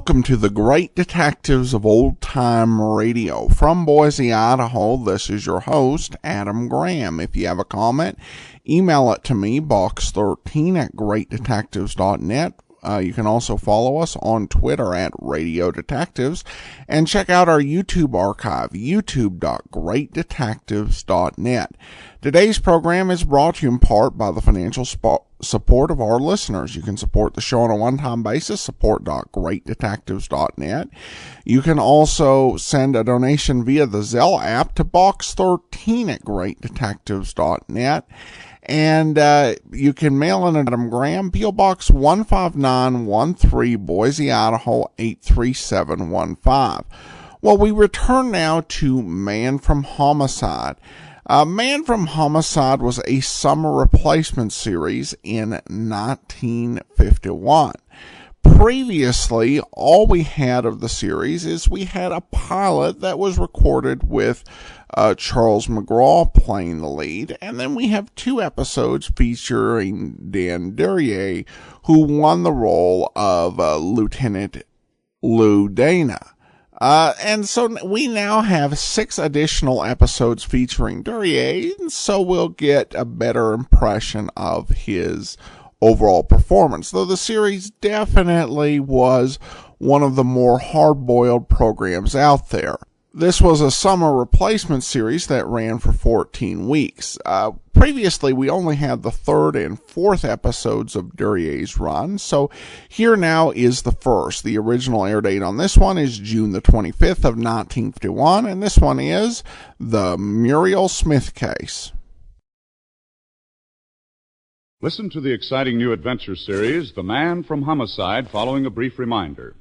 Welcome to the Great Detectives of Old Time Radio. From Boise, Idaho, this is your host, Adam Graham. If you have a comment, email it to me, box13@greatdetectives.net. You can also follow us on Twitter at Radio Detectives, and check out our YouTube archive, youtube.greatdetectives.net. Today's program is brought to you in part by the financial support of our listeners. You can support the show on a one-time basis, support.greatdetectives.net. You can also send a donation via the Zelle app to box13@greatdetectives.net. And you can mail in Adam Graham, P.O. Box 15913, Boise, Idaho 83715. Well, we return now to Man from Homicide. Man from Homicide was a summer replacement series in 1951. Previously, all we had of the series is we had a pilot that was recorded with Charles McGraw playing the lead, and then we have 2 episodes featuring Dan Duryea, who won the role of Lieutenant Lou Dana. And so we now have 6 additional episodes featuring Duryea, and so we'll get a better impression of his overall performance, though the series definitely was one of the more hard-boiled programs out there. This was a summer replacement series that ran for 14 weeks. Previously, we only had the 3rd and 4th episodes of Duryea's run, so here now is the first. The original air date on this one is June the 25th of 1951, and this one is the Muriel Smith case. Listen to the exciting new adventure series, The Man from Homicide, following a brief reminder.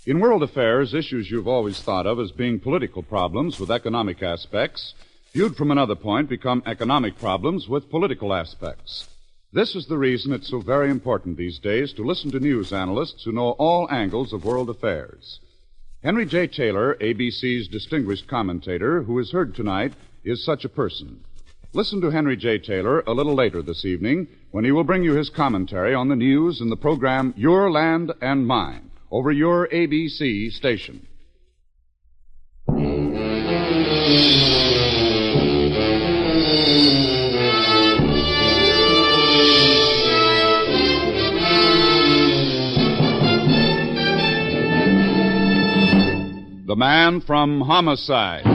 In world affairs, issues you've always thought of as being political problems with economic aspects, viewed from another point, become economic problems with political aspects. This is the reason it's so very important these days to listen to news analysts who know all angles of world affairs. Henry J. Taylor, ABC's distinguished commentator, who is heard tonight, is such a person. Listen to Henry J. Taylor a little later this evening when he will bring you his commentary on the news in the program Your Land and Mine over your ABC station. The Man from Homicide.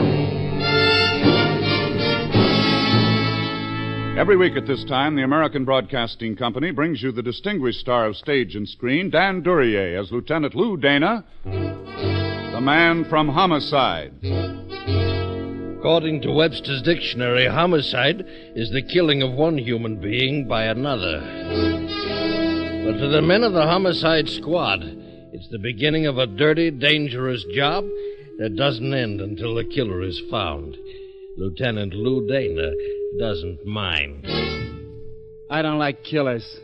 Every week at this time, the American Broadcasting Company brings you the distinguished star of stage and screen, Dan Duryea, as Lieutenant Lou Dana, the Man from Homicide. According to Webster's dictionary, homicide is the killing of one human being by another. But to the men of the Homicide Squad, it's the beginning of a dirty, dangerous job that doesn't end until the killer is found. Lieutenant Lou Dana doesn't mind. I don't like killers.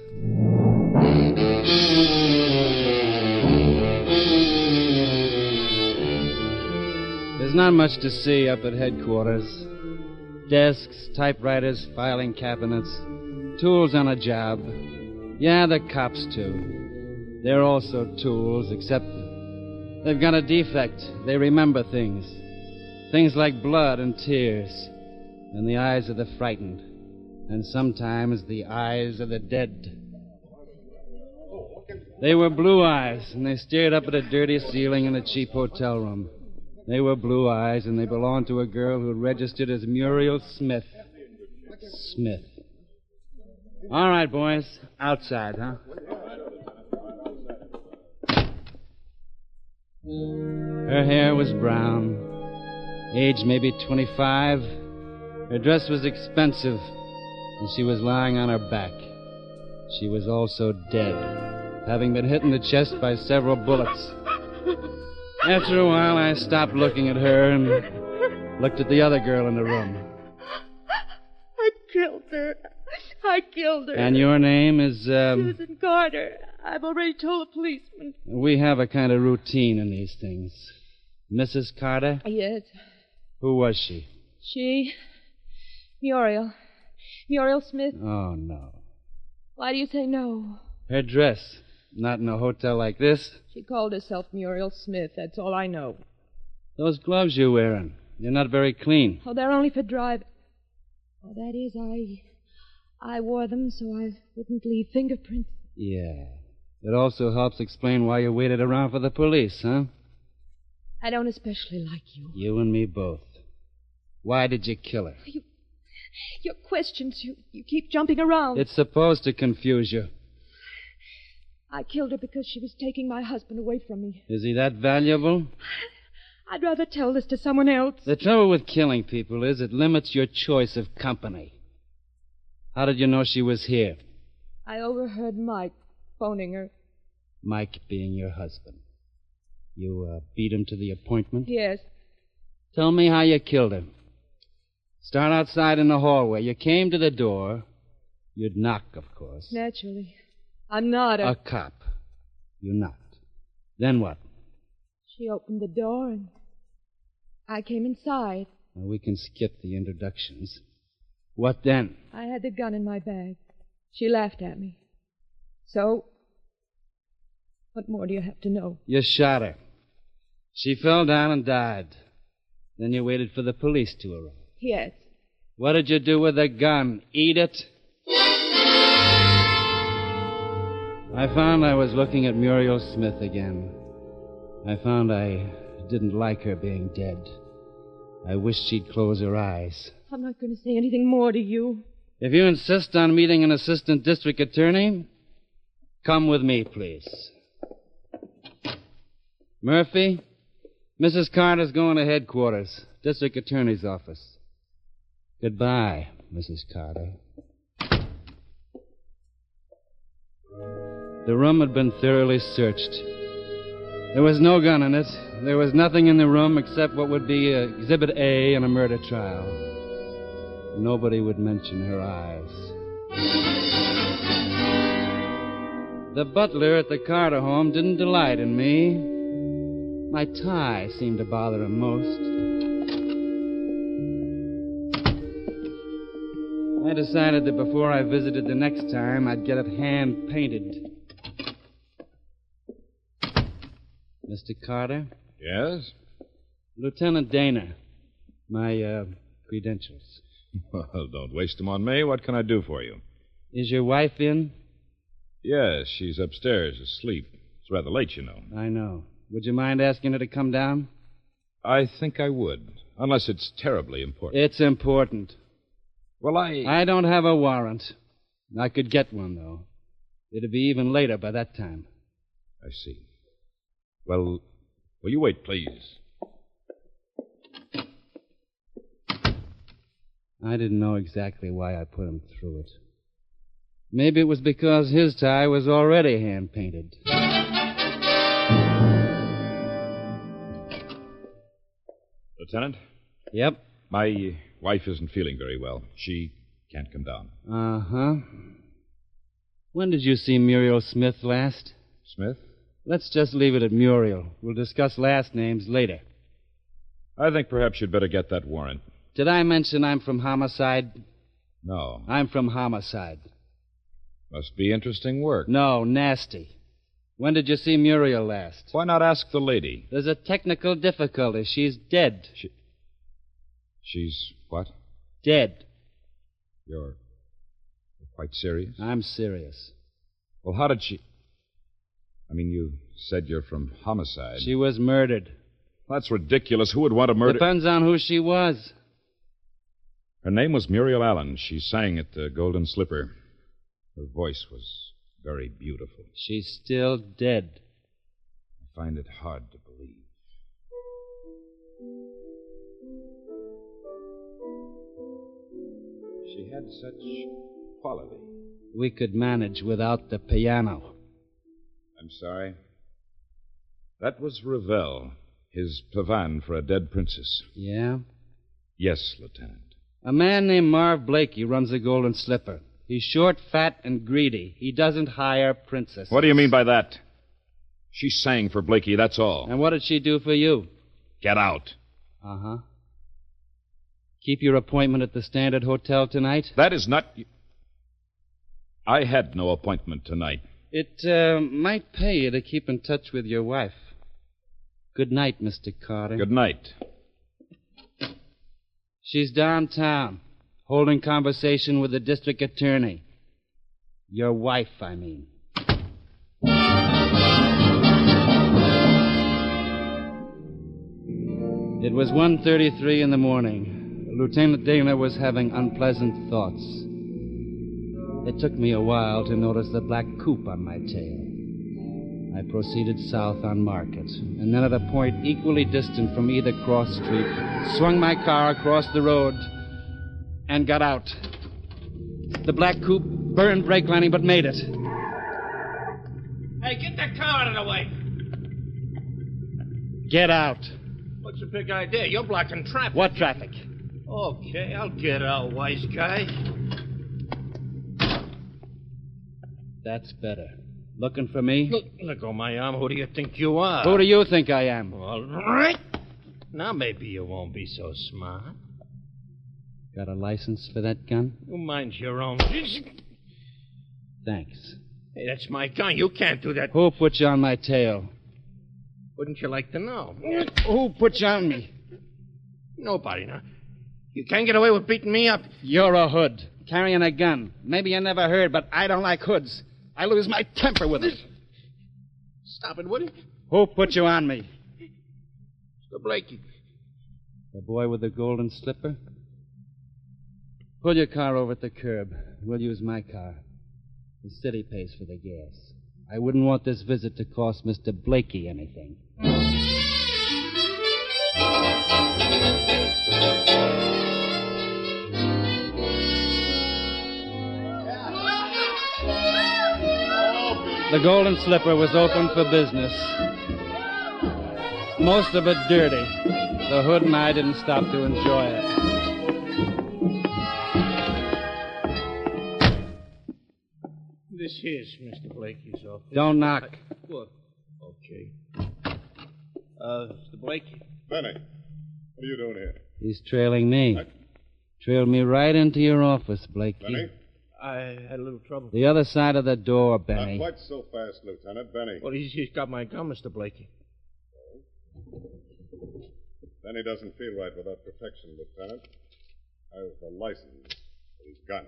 There's not much to see up at headquarters. Desks, typewriters, filing cabinets, tools on a job. Yeah, the cops, too. They're also tools, except they've got a defect. They remember things. Things like blood and tears, and the eyes of the frightened, and sometimes the eyes of the dead. They were blue eyes, and they stared up at a dirty ceiling in a cheap hotel room. They were blue eyes, and they belonged to a girl who registered as Muriel Smith. Smith. All right, boys. Outside, huh? Her hair was brown. Age maybe 25. Her dress was expensive, and she was lying on her back. She was also dead, having been hit in the chest by several bullets. After a while, I stopped looking at her and looked at the other girl in the room. I killed her. I killed her. And your name is, Susan Carter. I've already told the policeman. We have a kind of routine in these things. Mrs. Carter? Yes. Who was she? Muriel. Muriel Smith. Oh, no. Why do you say no? Her dress. Not in a hotel like this. She called herself Muriel Smith. That's all I know. Those gloves you're wearing, they're not very clean. Oh, they're only for driving. Oh, that is, I wore them so I wouldn't leave fingerprints. Yeah. It also helps explain why you waited around for the police, huh? I don't especially like you. You and me both. Why did you kill her? Your questions, you keep jumping around. It's supposed to confuse you. I killed her because she was taking my husband away from me. Is he that valuable? I'd rather tell this to someone else. The trouble with killing people is it limits your choice of company. How did you know she was here? I overheard Mike phoning her. Mike being your husband. You beat him to the appointment? Yes. Tell me how you killed him. Start outside in the hallway. You came to the door. You'd knock, of course. Naturally. I'm not A cop. You knocked. Then what? She opened the door and I came inside. Now, we can skip the introductions. What then? I had the gun in my bag. She laughed at me. So, what more do you have to know? You shot her. She fell down and died. Then you waited for the police to arrive. Yes. What did you do with the gun? Eat it? I found I was looking at Muriel Smith again. I found I didn't like her being dead. I wished she'd close her eyes. I'm not going to say anything more to you. If you insist on meeting an assistant district attorney, come with me, please. Murphy, Mrs. Carter's going to headquarters, district attorney's office. Goodbye, Mrs. Carter. The room had been thoroughly searched. There was no gun in it. There was nothing in the room except what would be Exhibit A in a murder trial. Nobody would mention her eyes. The butler at the Carter home didn't delight in me. My tie seemed to bother him most. I decided that before I visited the next time, I'd get it hand-painted. Mr. Carter? Yes? Lieutenant Dana. My, credentials. Well, don't waste them on me. What can I do for you? Is your wife in? Yes, she's upstairs asleep. It's rather late, you know. I know. Would you mind asking her to come down? I think I would, unless it's terribly important. It's important. Well, I don't have a warrant. I could get one, though. It'd be even later by that time. I see. Well, will you wait, please? I didn't know exactly why I put him through it. Maybe it was because his tie was already hand-painted. Lieutenant? Yep. My wife isn't feeling very well. She can't come down. Uh-huh. When did you see Muriel Smith last? Smith? Let's just leave it at Muriel. We'll discuss last names later. I think perhaps you'd better get that warrant. Did I mention I'm from Homicide? No. I'm from Homicide. Must be interesting work. No, nasty. When did you see Muriel last? Why not ask the lady? There's a technical difficulty. She's dead. She's what? Dead. You're quite serious? I'm serious. Well, how did she... I mean, you said you're from Homicide. She was murdered. That's ridiculous. Who would want to murder... Depends on who she was. Her name was Muriel Allen. She sang at the Golden Slipper. Her voice was very beautiful. She's still dead. I find it hard to believe. She had such quality. We could manage without the piano. I'm sorry. That was Ravel, his pavan for a dead princess. Yeah? Yes, Lieutenant. A man named Marv Blakey runs the Golden Slipper. He's short, fat, and greedy. He doesn't hire princesses. What do you mean by that? She sang for Blakey, that's all. And what did she do for you? Get out. Uh-huh. Keep your appointment at the Standard Hotel tonight? That is not... I had no appointment tonight. It might pay you to keep in touch with your wife. Good night, Mr. Carter. Good night. She's downtown, holding conversation with the district attorney. Your wife, I mean. It was 1:33 in the morning. Lieutenant Dana was having unpleasant thoughts. It took me a while to notice the black coupe on my tail. I proceeded south on Market, and then at a point equally distant from either cross street, swung my car across the road and got out. The black coupe burned brake lining but made it. Hey, get that car out of the way. Get out. What's the big idea? You're blocking traffic. What traffic? Okay, I'll get out, wise guy. That's better. Looking for me? Let go of my arm. Who do you think you are? Who do you think I am? All right. Now maybe you won't be so smart. Got a license for that gun? You mind your own. Thanks. Hey, that's my gun. You can't do that. Who put you on my tail? Wouldn't you like to know? Who put you on me? Nobody. Now, you can't get away with beating me up. You're a hood, carrying a gun. Maybe you never heard, but I don't like hoods. I lose my temper with it. Stop it, would you? Who put you on me? Mr. Blakey. The boy with the golden slipper? Pull your car over at the curb. We'll use my car. The city pays for the gas. I wouldn't want this visit to cost Mr. Blakey anything. The Golden Slipper was open for business. Most of it dirty. The hood and I didn't stop to enjoy it. This here's Mr. Blakey's office. Don't knock. What? Okay. Mr. Blakey. Benny, what are you doing here? He's trailing me. Trailed me right into your office, Blakey. Benny? I had a little trouble. The other side of the door, Benny. Not quite so fast, Lieutenant. Benny. Well, he's got my gun, Mr. Blakey. Benny doesn't feel right without protection, Lieutenant. I have a license for his gun.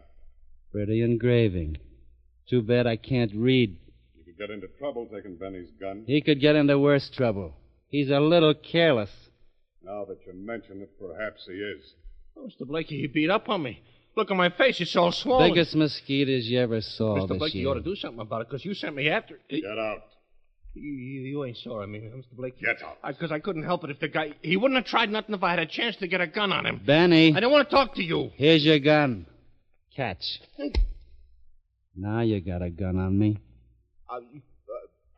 Pretty engraving. Too bad I can't read. You could get into trouble taking Benny's gun. He could get into worse trouble. He's a little careless. Now that you mention it, perhaps he is. Oh, Mr. Blakey, he beat up on me. Look at my face. It's all swollen. Biggest mosquitoes you ever saw Mr. this Blakey, year. you ought to do something about it, because you sent me after... Get out. You ain't sorry, Mr. Blakey. Get out. Because I couldn't help it if the guy... He wouldn't have tried nothing if I had a chance to get a gun on him. Benny. I don't want to talk to you. Here's your gun. Catch. Now you got a gun on me.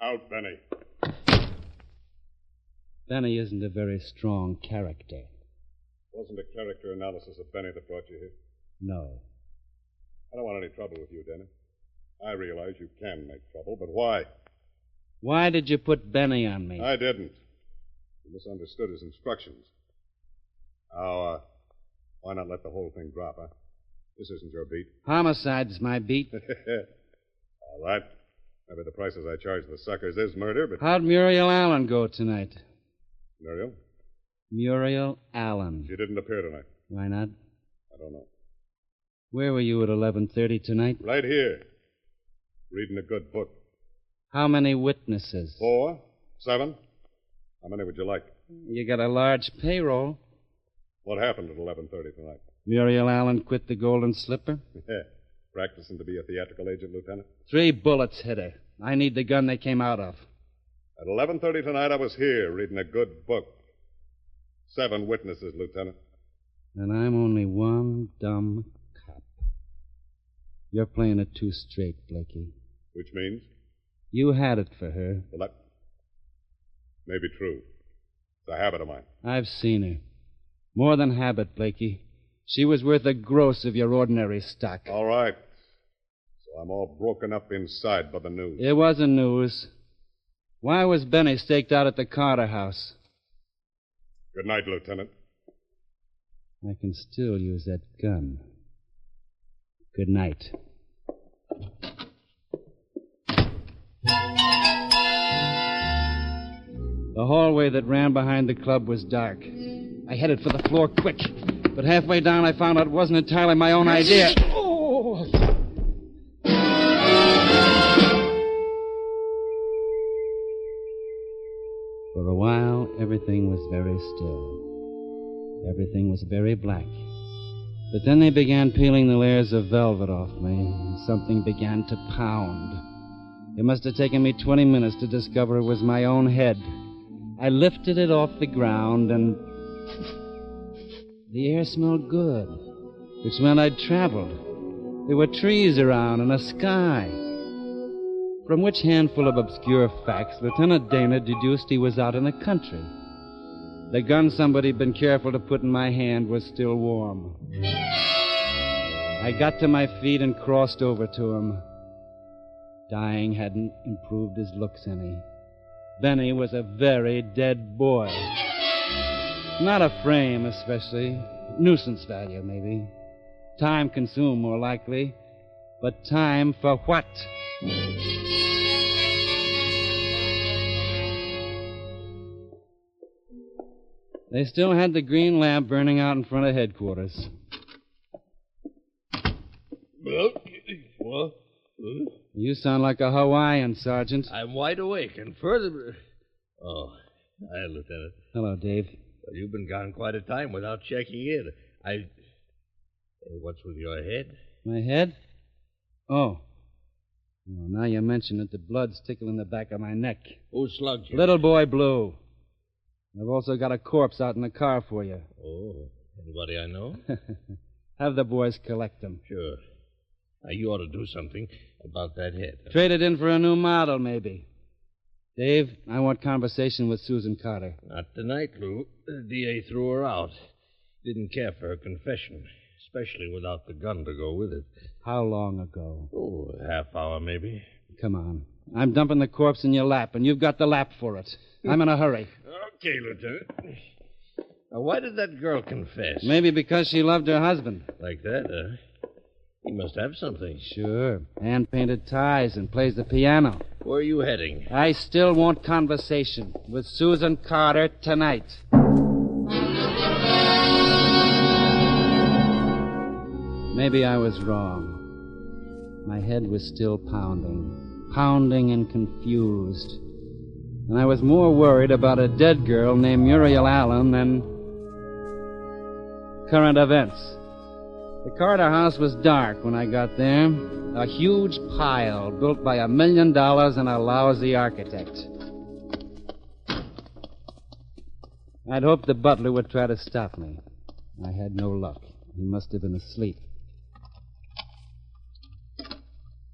Out, Benny. Benny isn't a very strong character. Wasn't a character analysis of Benny that brought you here? No. I don't want any trouble with you, Dennis. I realize you can make trouble, but why? Why did you put Benny on me? I didn't. You misunderstood his instructions. Now, why not let the whole thing drop, huh? This isn't your beat. Homicide's my beat. All right. Maybe the prices I charge the suckers is murder, but... How'd Muriel Allen go tonight? Muriel? Muriel Allen. She didn't appear tonight. Why not? I don't know. Where were you at 11:30 tonight? Right here. Reading a good book. How many witnesses? 4? 7? How many would you like? You got a large payroll. What happened at 11:30 tonight? Muriel Allen quit the Golden Slipper. Practicing to be a theatrical agent, Lieutenant? 3 bullets hit her. I need the gun they came out of. At 11:30 tonight, I was here reading a good book. 7 witnesses, Lieutenant. And I'm only one dumb cop. You're playing it too straight, Blakey. Which means? You had it for her. Well, that may be true. It's a habit of mine. I've seen her. More than habit, Blakey. She was worth a gross of your ordinary stock. All right. So I'm all broken up inside by the news. It wasn't news. Why was Benny staked out at the Carter house? Good night, Lieutenant. I can still use that gun. Good night. The hallway that ran behind the club was dark. I headed for the floor quick, but halfway down I found out it wasn't entirely my own idea. Oh! For a while, everything was very still. Everything was very black. But then they began peeling the layers of velvet off me, and something began to pound. It must have taken me 20 minutes to discover it was my own head. I lifted it off the ground, and the air smelled good, which meant I'd traveled. There were trees around and a sky. From which handful of obscure facts, Lieutenant Dana deduced he was out in the country. The gun somebody'd been careful to put in my hand was still warm. I got to my feet and crossed over to him. Dying hadn't improved his looks any. Benny was a very dead boy. Not a frame, especially. Nuisance value, maybe. Time consumed, more likely. But time for what? They still had the green lamp burning out in front of headquarters. What? You sound like a Hawaiian, Sergeant. I'm wide awake and further... Oh, hi, Lieutenant. Hello, Dave. Well, you've been gone quite a time without checking in. Hey, what's with your head? My head? Oh. Well, now you mention it, the blood's tickling the back of my neck. Who slugged you? Little boy Blue. I've also got a corpse out in the car for you. Oh, anybody I know? Have the boys collect them. Sure. Now, you ought to do something about that head. Trade it in for a new model, maybe. Dave, I want conversation with Susan Carter. Not tonight, Lou. The DA threw her out. Didn't care for her confession, especially without the gun to go with it. How long ago? Oh, a half hour, maybe. Come on. I'm dumping the corpse in your lap, and you've got the lap for it. I'm in a hurry. Okay, Lieutenant. Now, why did that girl confess? Maybe because she loved her husband. Like that, huh? He must have something. Sure. Hand-painted ties and plays the piano. Where are you heading? I still want conversation with Susan Carter tonight. Maybe I was wrong. My head was still pounding and confused. And I was more worried about a dead girl named Muriel Allen than current events. The Carter house was dark when I got there. A huge pile built by $1 million and a lousy architect. I'd hoped the butler would try to stop me. I had no luck. He must have been asleep.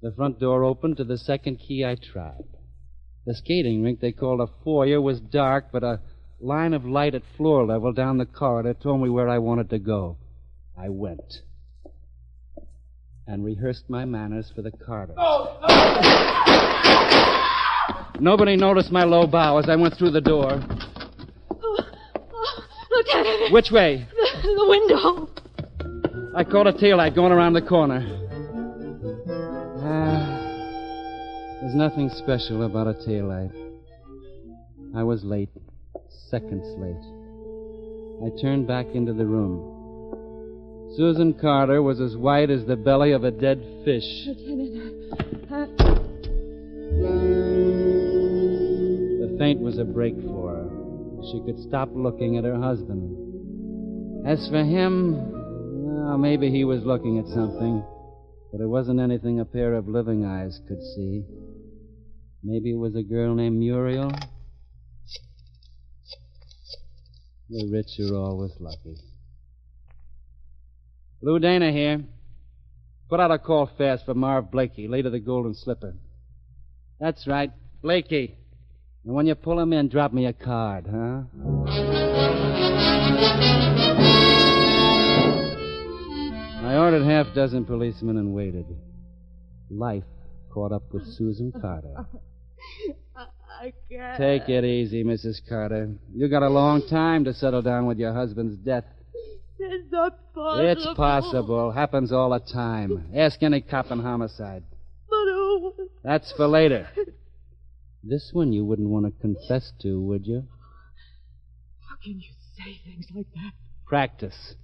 The front door opened to the second key I tried. The skating rink they called a foyer was dark, but a line of light at floor level down the corridor told me where I wanted to go. I went. And rehearsed my manners for the Carters. Nobody noticed my low bow as I went through the door. Lieutenant! Which way? The window. I caught a taillight going around the corner. There's nothing special about a taillight. I was late. Seconds late. I turned back into the room. Susan Carter was as white as the belly of a dead fish. Lieutenant, The faint was a break for her. She could stop looking at her husband. As for him, well, maybe he was looking at something, but it wasn't anything a pair of living eyes could see. Maybe it was a girl named Muriel. The rich are always lucky. Lou Dana here. Put out a call fast for Marv Blakey, late of the Golden Slipper. That's right, Blakey. And when you pull him in, drop me a card, huh? I ordered half dozen policemen and waited. Life caught up with Susan Carter. I can't. Take it easy, Mrs. Carter. You got a long time to settle down with your husband's death. It's not possible. It's possible. Happens all the time. Ask any cop in homicide. But who? That's for later. This one you wouldn't want to confess to, would you? can you say things like that? Practice.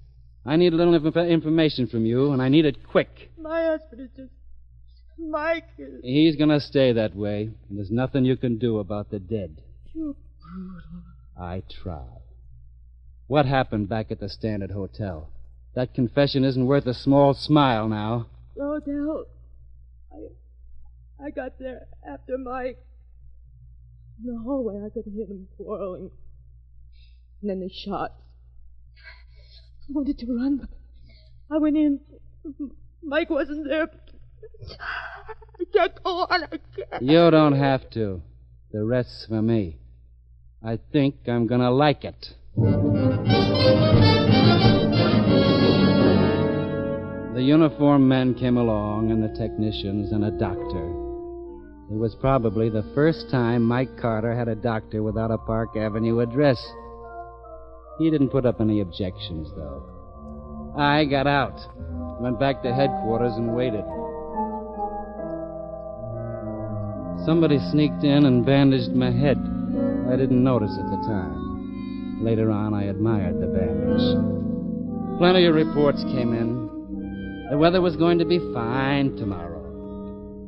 I need a little information from you, and I need it quick. My husband is just... Mike is... He's going to stay that way, and there's nothing you can do about the dead. You're brutal. I try. What happened back at the Standard Hotel? That confession isn't worth a small smile now. The hotel... I got there after Mike. In the hallway, I could hear them quarreling. And then they shot. I wanted to run, but I went in. Mike wasn't there. I can't go on. I can't. You don't have to. The rest's for me. I think I'm going to like it. The uniformed men came along, and the technicians, and a doctor. It was probably the first time Mike Carter had a doctor without a Park Avenue address. He didn't put up any objections, though. I got out, went back to headquarters, and waited. Somebody sneaked in and bandaged my head. I didn't notice at the time. Later on, I admired the bandage. Plenty of reports came in. The weather was going to be fine tomorrow.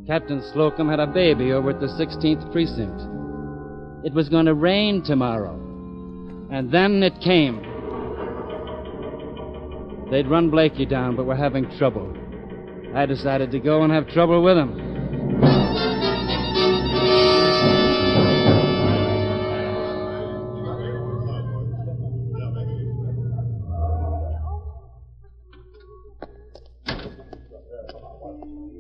Captain Slocum had a baby over at the 16th Precinct. It was going to rain tomorrow. And then it came. They'd run Blakey down, but were having trouble. I decided to go and have trouble with him.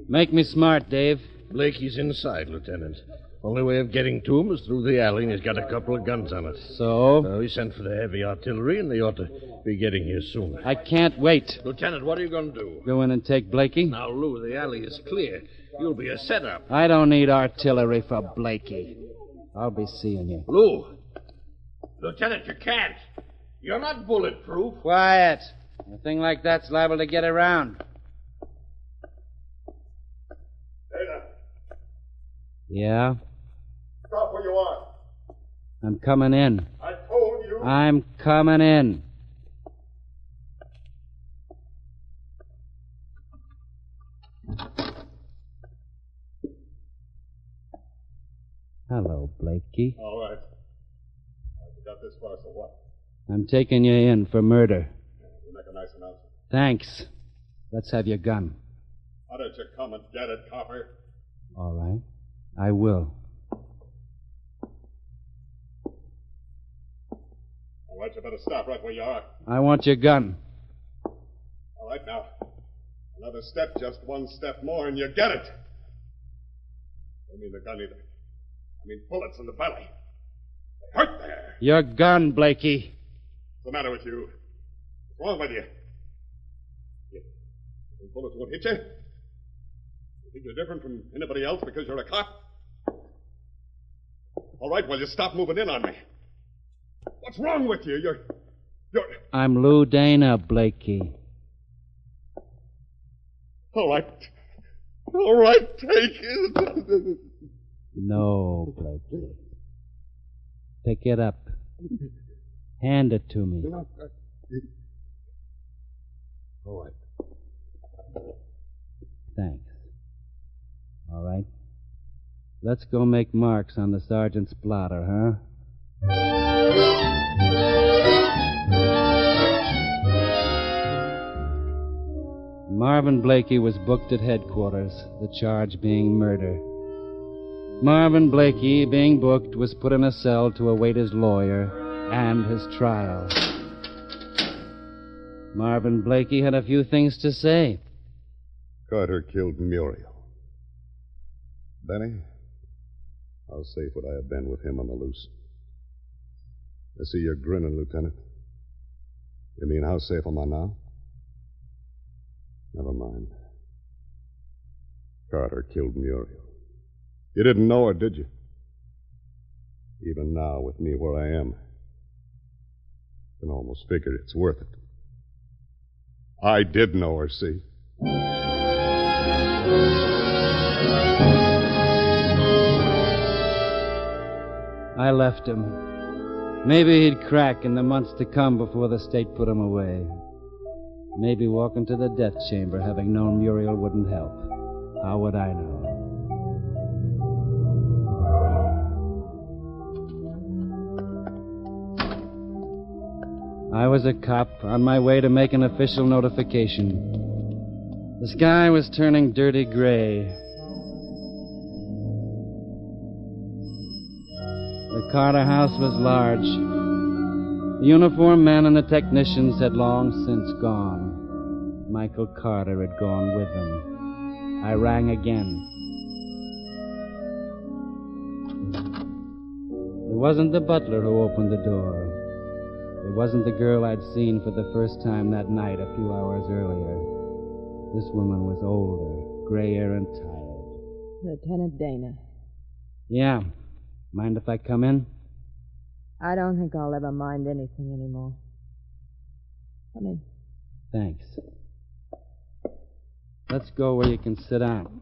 Make me smart, Dave. Blakey's inside, Lieutenant. Only way of getting to him is through the alley, and he's got a couple of guns on it. So? We sent for the heavy artillery, and they ought to be getting here soon. I can't wait. Lieutenant, what are you going to do? Go in and take Blakey? Now, Lou, the alley is clear. You'll be a setup. I don't need artillery for Blakey. I'll be seeing you. Lou! Lieutenant, you can't. You're not bulletproof. Quiet. A thing like that's liable to get around. Yeah? Stop where you are. I'm coming in. I told you. I'm coming in. Hello, Blakey. All right. You got this far, so what? I'm taking you in for murder. You make a nice announcement. Thanks. Let's have your gun. Why don't you come and get it, copper? All right. I will. All right, you better stop right where you are. I want your gun. All right, now. Another step, just one step more, and you get it. I mean the gun either. I mean bullets in the belly. They hurt there. Your gun, Blakey. What's the matter with you? What's wrong with you? You think bullets won't hit you? You think you're different from anybody else because you're a cop? All right, well, you stop moving in on me. What's wrong with you? You're... I'm Lou Dana, Blakey. All right. All right, take it. No, Blakey. Pick it up. Hand it to me. All right. Thanks. All right. Let's go make marks on the sergeant's blotter, huh? Marvin Blakey was booked at headquarters, the charge being murder. Marvin Blakey, being booked, was put in a cell to await his lawyer and his trial. Marvin Blakey had a few things to say. Carter killed Muriel. Benny, how safe would I have been with him on the loose? I see you're grinning, Lieutenant. You mean how safe am I now? Never mind. Carter killed Muriel. You didn't know her, did you? Even now, with me where I am, I can almost figure it's worth it. I did know her, see? I left him. Maybe he'd crack in the months to come before the state put him away. Maybe walking to the death chamber, having known Muriel wouldn't help. How would I know? I was a cop on my way to make an official notification. The sky was turning dirty gray. The Carter house was large. The uniformed men and the technicians had long since gone. Michael Carter had gone with them. I rang again. It wasn't the butler who opened the door. It wasn't the girl I'd seen for the first time that night a few hours earlier. This woman was older, grayer and tired. Lieutenant Dana. Yeah. Mind if I come in? I don't think I'll ever mind anything anymore. Come in. Thanks. Let's go where you can sit down.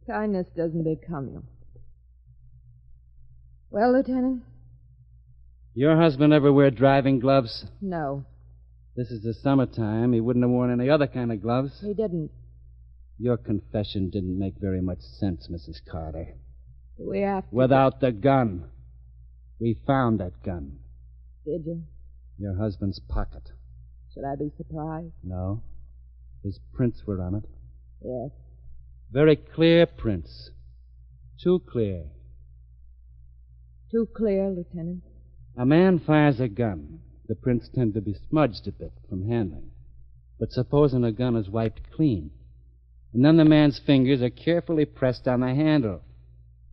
Kindness doesn't become you. Well, Lieutenant? Your husband ever wear driving gloves? No, This is the summertime. He wouldn't have worn any other kind of gloves. he didn't. Your confession didn't make very much sense, Mrs. Carter. We have to... Without the gun. We found that gun. Did you? Your husband's pocket. Should I be surprised? No. His prints were on it. Yes. Very clear prints. Too clear. Too clear, Lieutenant. A man fires a gun. The prints tend to be smudged a bit from handling. But supposing a gun is wiped clean, and then the man's fingers are carefully pressed on the handle,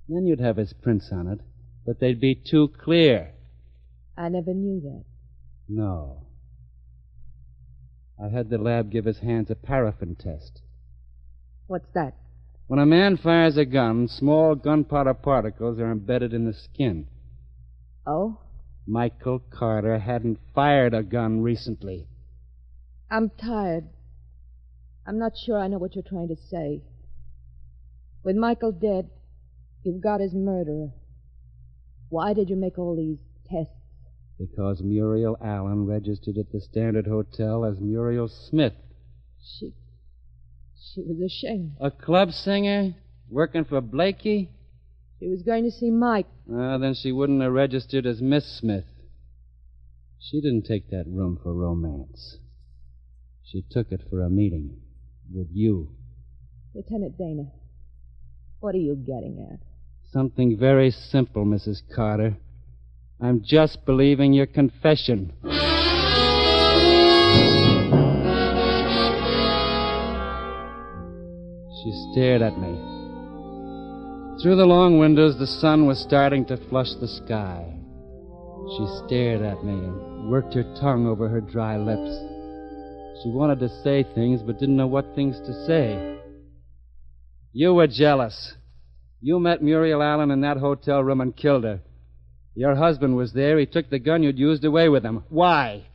then you'd have his prints on it, but they'd be too clear. I never knew that. No. I had the lab give his hands a paraffin test. What's that? When a man fires a gun, small gunpowder particles are embedded in the skin. Oh? Michael Carter hadn't fired a gun recently. I'm tired. I'm not sure I know what you're trying to say. With Michael dead, you've got his murderer. Why did you make all these tests? Because Muriel Allen registered at the Standard Hotel as Muriel Smith. She was ashamed. A club singer? Working for Blakey? She was going to see Mike. Then she wouldn't have registered as Miss Smith. She didn't take that room for romance. She took it for a meeting with you. Lieutenant Dana, what are you getting at? Something very simple, Mrs. Carter. I'm just believing your confession. She stared at me. Through the long windows, the sun was starting to flush the sky. She stared at me and worked her tongue over her dry lips. She wanted to say things, but didn't know what things to say. You were jealous. You met Muriel Allen in that hotel room and killed her. Your husband was there. He took the gun you'd used away with him. Why?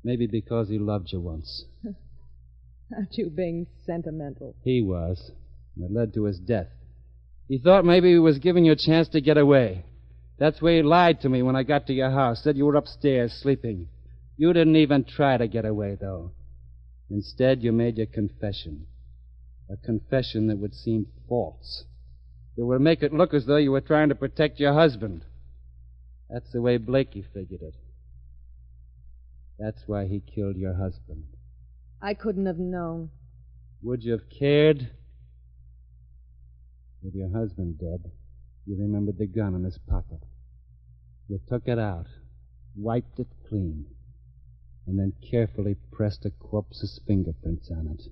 Maybe because he loved you once. Aren't you being sentimental? He was. And it led to his death. He thought maybe he was giving you a chance to get away. That's why he lied to me when I got to your house. Said you were upstairs sleeping. You didn't even try to get away, though. Instead, you made your confession. A confession that would seem false. It would make it look as though you were trying to protect your husband. That's the way Blakey figured it. That's why he killed your husband. I couldn't have known. Would you have cared? With your husband dead, you remembered the gun in his pocket. You took it out, wiped it clean, and then carefully pressed a corpse's fingerprints on it.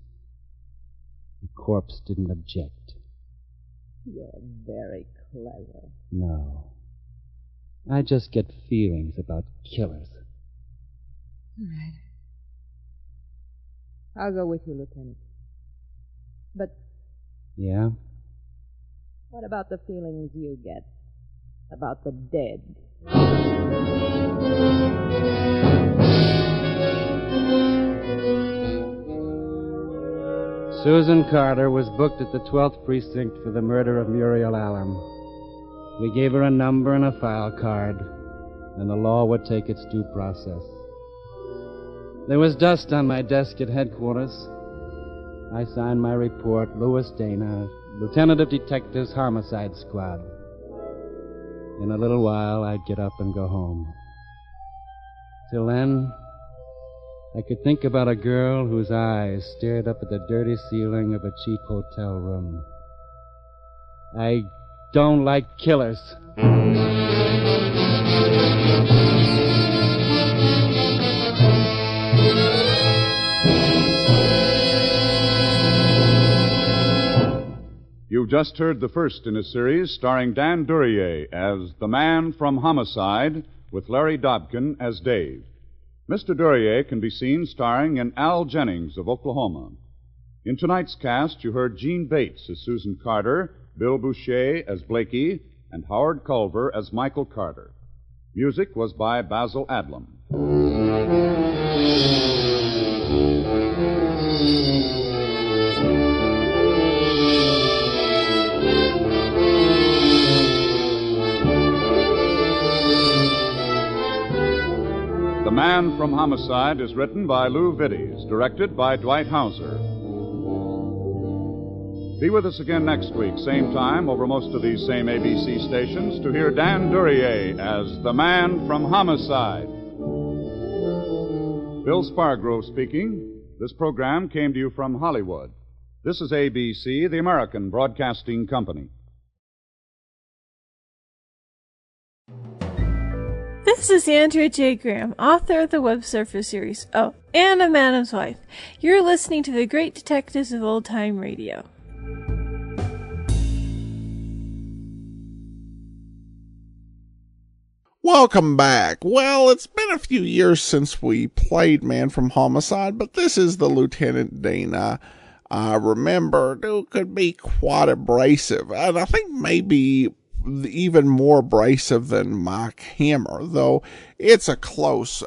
The corpse didn't object. You're very clever. No. I just get feelings about killers. All right. I'll go with you, Lieutenant. But Yeah? what about the feelings you get about the dead? Susan Carter was booked at the 12th Precinct for the murder of Muriel Allen. We gave her a number and a file card, and the law would take its due process. There was dust on my desk at headquarters. I signed my report, Louis Dana, Lieutenant of Detectives, Homicide Squad. In a little while, I'd get up and go home. Till then, I could think about a girl whose eyes stared up at the dirty ceiling of a cheap hotel room. I don't like killers. You've just heard the first in a series starring Dan Duryea as the man from Homicide, with Larry Dobkin as Dave. Mr. Duryea can be seen starring in Al Jennings of Oklahoma. In tonight's cast, you heard Gene Bates as Susan Carter, Bill Boucher as Blakey, and Howard Culver as Michael Carter. Music was by Basil Adlam. The Man from Homicide is written by Lou Vittes, directed by Dwight Hauser. Be with us again next week, same time, over most of these same ABC stations, to hear Dan Duryea as the Man from Homicide. Bill Spargrove speaking. This program came to you from Hollywood. This is ABC, the American Broadcasting Company. This is Andrea J. Graham, author of the Web Surfer series, and a Madam's Wife. You're listening to the Great Detectives of Old Time Radio. Welcome back. Well, it's been a few years since we played Man from Homicide, but this is the Lieutenant Dana. Remember, it could be quite abrasive, and I think maybe even more abrasive than Mike Hammer, though it's a close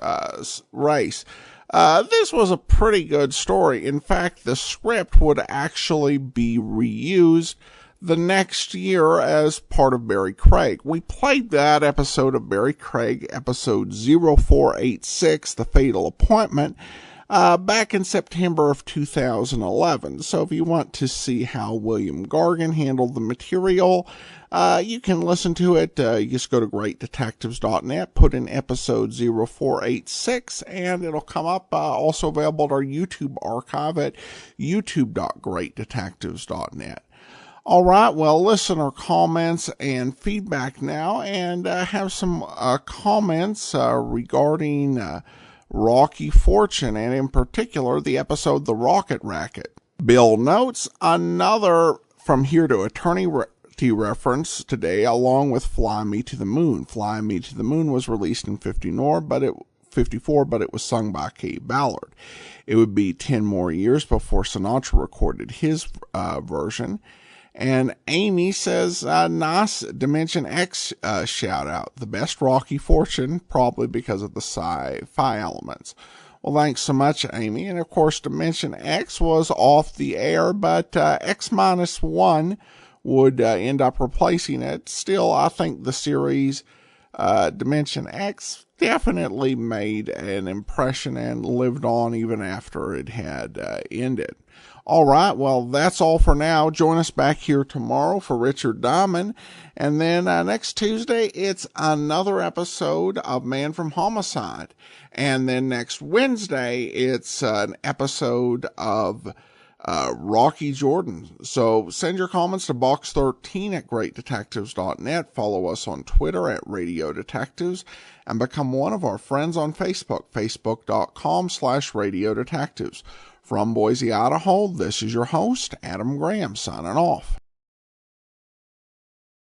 race. This was a pretty good story. In fact, the script would actually be reused the next year as part of Barry Craig. We played that episode of Barry Craig, episode 0486, The Fatal Appointment, back in September of 2011. So if you want to see how William Gargan handled the material, you can listen to it. You just go to greatdetectives.net, put in episode 0486, and it'll come up. Also available at our YouTube archive at youtube.greatdetectives.net. All right, well, listener comments and feedback now, and have some comments regarding Rocky Fortune, and in particular, the episode The Rocket Racket. Bill notes another From Here to Eternity reference today, along with Fly Me to the Moon. Fly Me to the Moon was released in 54, but it was sung by Kay Ballard. It would be 10 more years before Sinatra recorded his version. And Amy says, nice Dimension X shout out. The best Rocky Fortune, probably because of the sci-fi elements. Well, thanks so much, Amy. And of course, Dimension X was off the air, but X-1 would end up replacing it. Still, I think the series Dimension X definitely made an impression and lived on even after it had ended. All right, well, that's all for now. Join us back here tomorrow for Richard Diamond. And then next Tuesday, it's another episode of Man from Homicide. And then next Wednesday, it's an episode of Rocky Jordan. So send your comments to box13 at greatdetectives.net. Follow us on Twitter at Radio Detectives, and become one of our friends on Facebook, facebook.com/Radio Detectives. From Boise, Idaho, this is your host, Adam Graham, signing off.